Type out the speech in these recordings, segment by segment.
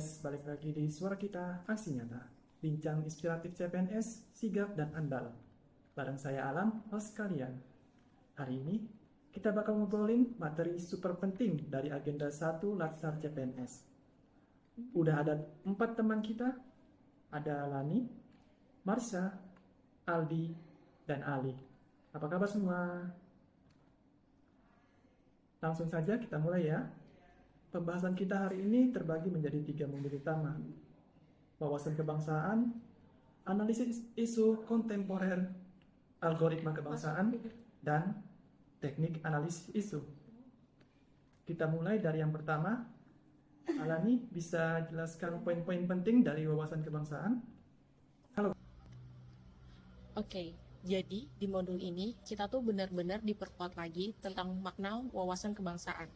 guys, balik lagi di Suara Kita Aksi Nyata. Bincang inspiratif CPNS, sigap dan andal. Bareng saya Alam, host kalian. Hari ini, kita bakal ngobrolin materi super penting dari agenda 1 Latsar CPNS. Udah ada 4 teman kita, ada Lani, Marsha, Aldi, dan Ali. Apa kabar semua? Langsung saja kita mulai ya. Pembahasan kita hari ini terbagi menjadi 3 modul utama. Wawasan kebangsaan, analisis isu kontemporer, algoritma kebangsaan, dan teknik analisis isu. Kita mulai dari yang pertama. Alani, bisa jelaskan poin-poin penting dari wawasan kebangsaan? Halo. Oke, jadi di modul ini kita tuh benar-benar diperkuat lagi tentang makna wawasan kebangsaan.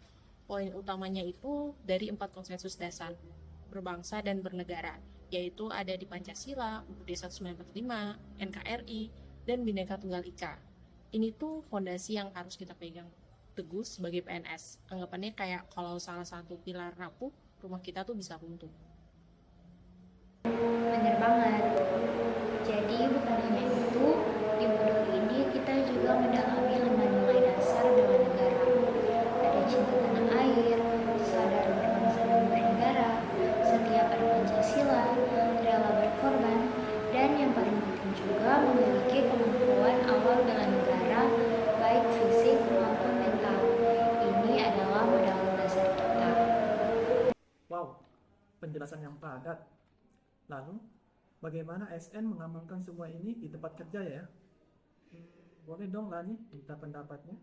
Poin utamanya itu dari 4 konsensus dasar berbangsa dan bernegara, yaitu ada di Pancasila, UUD 1945, NKRI, dan Bhinneka Tunggal Ika. Ini tuh fondasi yang harus kita pegang teguh sebagai PNS. Anggapannya kayak kalau salah satu pilar rapuh, rumah kita tuh bisa runtuh. Bener banget. Jadi bukan hanya itu, di modul ini kita juga mendalami 5 nilai dasar bela negara. Ada cinta tanah air, sadar berbangsa dan bernegara, setia pada Pancasila, rela berkorban, dan yang paling penting juga memiliki kemampuan awal bela negara, baik fisik maupun mental. Ini adalah modal dasar kita. Wow, penjelasan yang padat. Lalu, bagaimana ASN mengamalkan semua ini di tempat kerja ya? Boleh dong Lani, minta pendapatnya?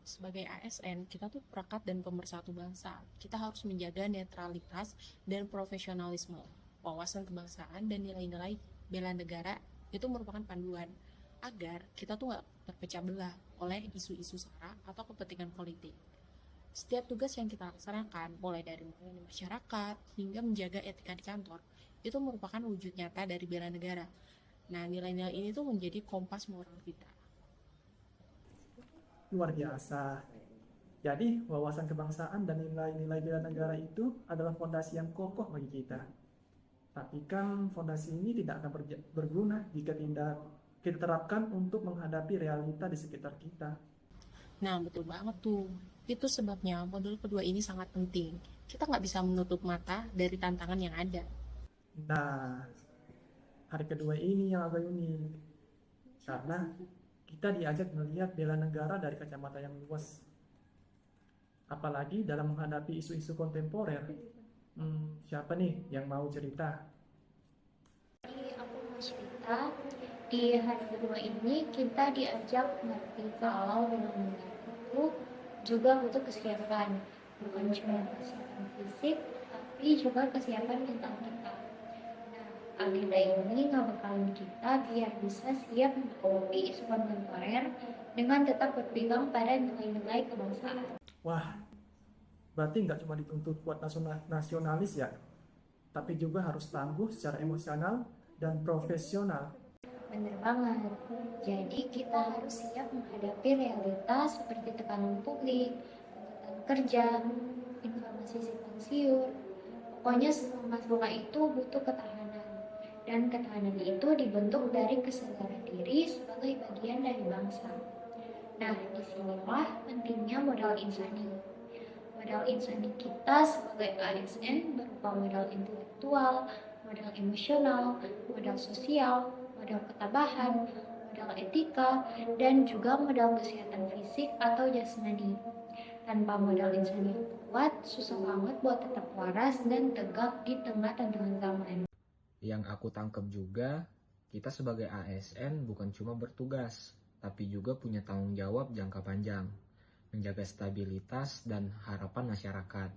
Sebagai ASN, kita tuh perekat dan pemersatu bangsa. Kita harus menjaga netralitas dan profesionalisme. Wawasan kebangsaan dan nilai-nilai bela negara itu merupakan panduan agar kita tuh nggak terpecah belah oleh isu-isu sara atau kepentingan politik. Setiap tugas yang kita laksanakan, mulai dari melayani masyarakat hingga menjaga etika di kantor, itu merupakan wujud nyata dari bela negara. Nah, nilai-nilai ini tuh menjadi kompas moral kita. Luar biasa. Jadi, wawasan kebangsaan dan nilai-nilai bela negara itu adalah fondasi yang kokoh bagi kita. Tapi kan fondasi ini tidak akan berguna jika tidak kita terapkan untuk menghadapi realita di sekitar kita. Nah, betul banget tuh. Itu sebabnya modul kedua ini sangat penting. Kita nggak bisa menutup mata dari tantangan yang ada. Nah, hari kedua ini yang agak unik. Karena kita diajak melihat bela negara dari kacamata yang luas. Apalagi dalam menghadapi isu-isu kontemporer. Siapa nih yang mau cerita? Jadi aku mau cerita, di hari kedua ini kita diajak ngerti kalau bela negara itu juga butuh kesiapan, bukan cuma kesiapan fisik, tapi juga kesiapan mental kita. Nah, agenda ini ngebekalin kita biar bisa siap menghadapi isu kontemporer dengan tetap berpegang pada nilai-nilai kebangsaan. Wah, berarti nggak cuma dituntut kuat nasionalis ya, tapi juga harus tangguh secara emosional dan profesional. Bener banget. Jadi kita harus siap menghadapi realitas seperti tekanan publik, tuntutan kerja, informasi simpang siur. Pokoknya semua masalah itu butuh ketahanan. Dan ketahanan itu dibentuk dari kesadaran diri sebagai bagian dari bangsa. Nah, disinilah pentingnya modal insani. Modal insani kita sebagai ASN berupa modal intelektual, modal emosional, modal sosial, modal ketabahan, modal etika, dan juga modal kesehatan fisik atau jasmani. Tanpa modal insani yang kuat, susah banget buat tetap waras dan tegak di tengah tantangan zaman. Yang aku tangkap juga, kita sebagai ASN bukan cuma bertugas, tapi juga punya tanggung jawab jangka panjang, menjaga stabilitas dan harapan masyarakat.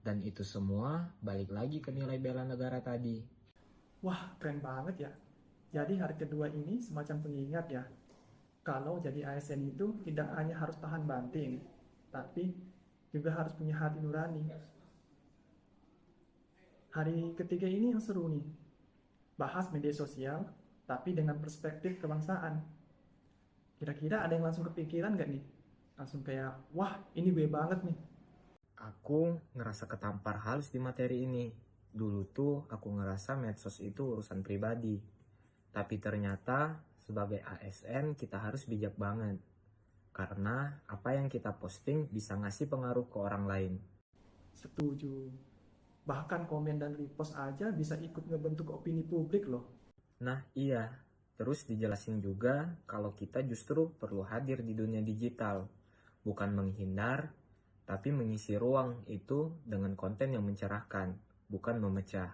Dan itu semua balik lagi ke nilai bela negara tadi. Wah, keren banget ya. Jadi hari kedua ini semacam pengingat ya. Kalau jadi ASN itu tidak hanya harus tahan banting, tapi juga harus punya hati nurani. Hari ketiga ini yang seru nih. Bahas media sosial, tapi dengan perspektif kebangsaan. Kira-kira ada yang langsung kepikiran gak nih? Langsung kayak, wah ini gue banget nih. Aku ngerasa ketampar halus di materi ini. Dulu tuh aku ngerasa medsos itu urusan pribadi. Tapi ternyata sebagai ASN kita harus bijak banget. Karena apa yang kita posting bisa ngasih pengaruh ke orang lain. Setuju. Bahkan komen dan repost aja bisa ikut ngebentuk opini publik loh. Nah iya, terus dijelasin juga kalau kita justru perlu hadir di dunia digital. Bukan menghindar, tapi mengisi ruang itu dengan konten yang mencerahkan, bukan memecah.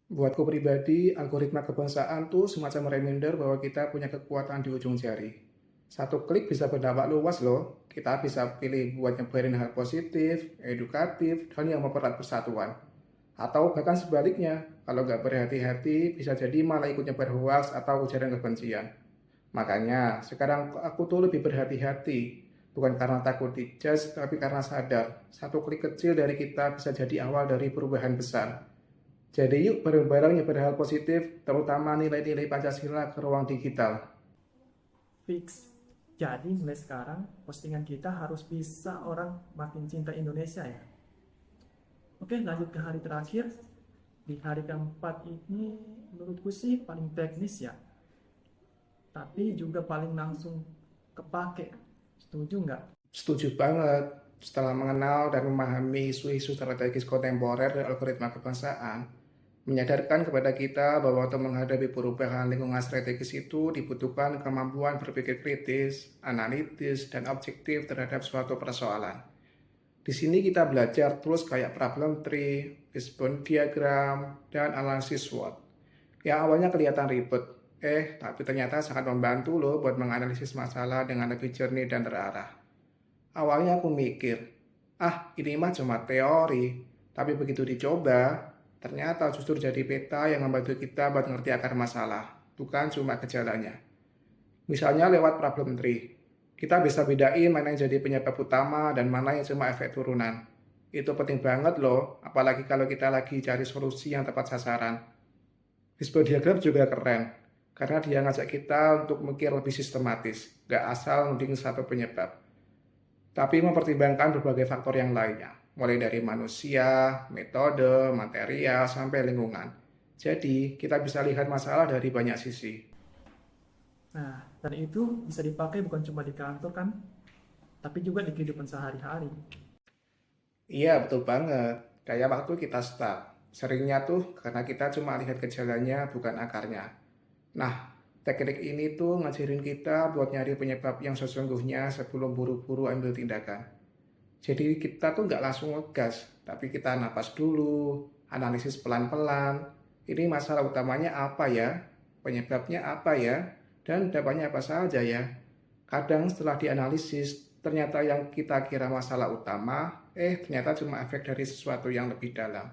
Buatku pribadi, algoritma kebangsaan tuh semacam reminder bahwa kita punya kekuatan di ujung jari. Satu klik bisa berdampak luas loh. Kita bisa pilih buat nyebarin hal positif, edukatif, dan yang mempererat persatuan. Atau bahkan sebaliknya, kalau nggak berhati-hati bisa jadi malah ikut nyebar hoax atau ujaran kebencian. Makanya sekarang aku tuh lebih berhati-hati. Bukan karena takut dijudge, tapi karena sadar. Satu klik kecil dari kita bisa jadi awal dari perubahan besar. Jadi yuk bareng-bareng nyebar hal positif, terutama nilai-nilai Pancasila ke ruang digital. Fix. Jadi mulai sekarang postingan kita harus bisa orang makin cinta Indonesia ya. Oke, lanjut ke hari terakhir. Di hari keempat ini menurutku sih paling teknis ya. Tapi juga paling langsung kepake. Setuju nggak? Setuju banget. Setelah mengenal dan memahami isu-isu strategis kontemporer dan algoritma kebangsaan, menyadarkan kepada kita bahwa untuk menghadapi perubahan lingkungan strategis itu dibutuhkan kemampuan berpikir kritis, analitis, dan objektif terhadap suatu persoalan. Di sini kita belajar tools kayak problem tree, fishbone diagram, dan analisis SWOT. Yang awalnya kelihatan ribet, tapi ternyata sangat membantu loh buat menganalisis masalah dengan lebih jernih dan terarah. Awalnya aku mikir, ini mah cuma teori, tapi begitu dicoba, ternyata justru jadi peta yang membantu kita buat ngerti akar masalah, bukan cuma gejalanya. Misalnya lewat problem tree, kita bisa bedain mana yang jadi penyebab utama dan mana yang cuma efek turunan. Itu penting banget loh, apalagi kalau kita lagi cari solusi yang tepat sasaran. Fishbone diagram juga keren, karena dia ngajak kita untuk mikir lebih sistematis, gak asal nuding satu penyebab. Tapi mempertimbangkan berbagai faktor yang lainnya, mulai dari manusia, metode, material, sampai lingkungan. Jadi, kita bisa lihat masalah dari banyak sisi. Nah, dan itu bisa dipakai bukan cuma di kantor kan, tapi juga di kehidupan sehari-hari. Iya, betul banget. Kayak waktu kita stuck. Seringnya tuh karena kita cuma lihat gejalanya, bukan akarnya. Nah, teknik ini tuh ngajarin kita buat nyari penyebab yang sesungguhnya sebelum buru-buru ambil tindakan. Jadi kita tuh nggak langsung ngegas, tapi kita napas dulu, analisis pelan-pelan. Ini masalah utamanya apa ya? Penyebabnya apa ya? Dan dampaknya apa saja ya? Kadang setelah dianalisis, ternyata yang kita kira masalah utama, ternyata cuma efek dari sesuatu yang lebih dalam.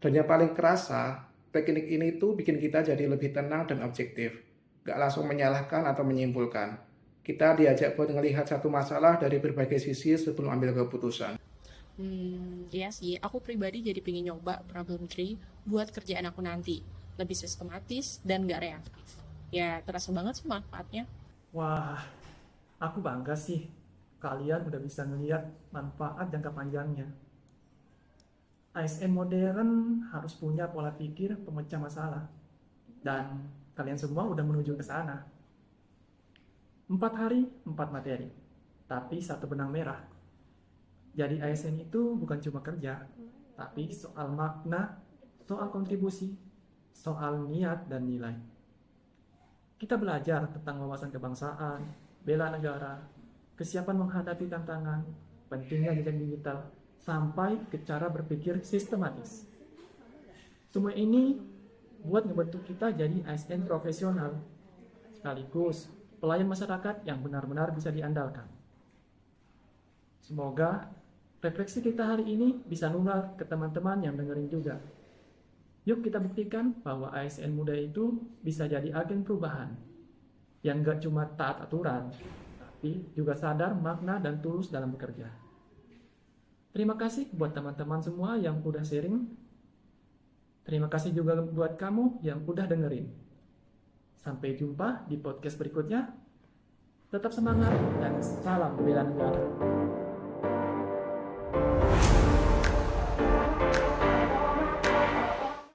Dan yang paling kerasa, teknik ini tuh bikin kita jadi lebih tenang dan objektif. Gak langsung menyalahkan atau menyimpulkan. Kita diajak buat ngelihat satu masalah dari berbagai sisi sebelum ambil keputusan. Iya sih, aku pribadi jadi pengen nyoba problem tree buat kerjaan aku nanti. Lebih sistematis dan gak reaktif. Ya, terasa banget sih manfaatnya. Wah, aku bangga sih kalian udah bisa ngelihat manfaat jangka panjangnya. ASN modern harus punya pola pikir pemecah masalah. Dan kalian semua udah menuju ke sana. 4 hari, 4 materi. Tapi 1 benang merah. Jadi ASN itu bukan cuma kerja, tapi soal makna, soal kontribusi, soal niat dan nilai. Kita belajar tentang wawasan kebangsaan, bela negara, kesiapan menghadapi tantangan, pentingnya jejak digital, sampai ke cara berpikir sistematis. Semua ini buat ngebentuk kita jadi ASN profesional, sekaligus pelayan masyarakat yang benar-benar bisa diandalkan. Semoga refleksi kita hari ini bisa nular ke teman-teman yang dengerin juga. Yuk kita buktikan bahwa ASN muda itu bisa jadi agen perubahan, yang gak cuma taat aturan, tapi juga sadar makna dan tulus dalam bekerja. Terima kasih buat teman-teman semua yang udah sharing. Terima kasih juga buat kamu yang udah dengerin. Sampai jumpa di podcast berikutnya. Tetap semangat dan salam bela negara.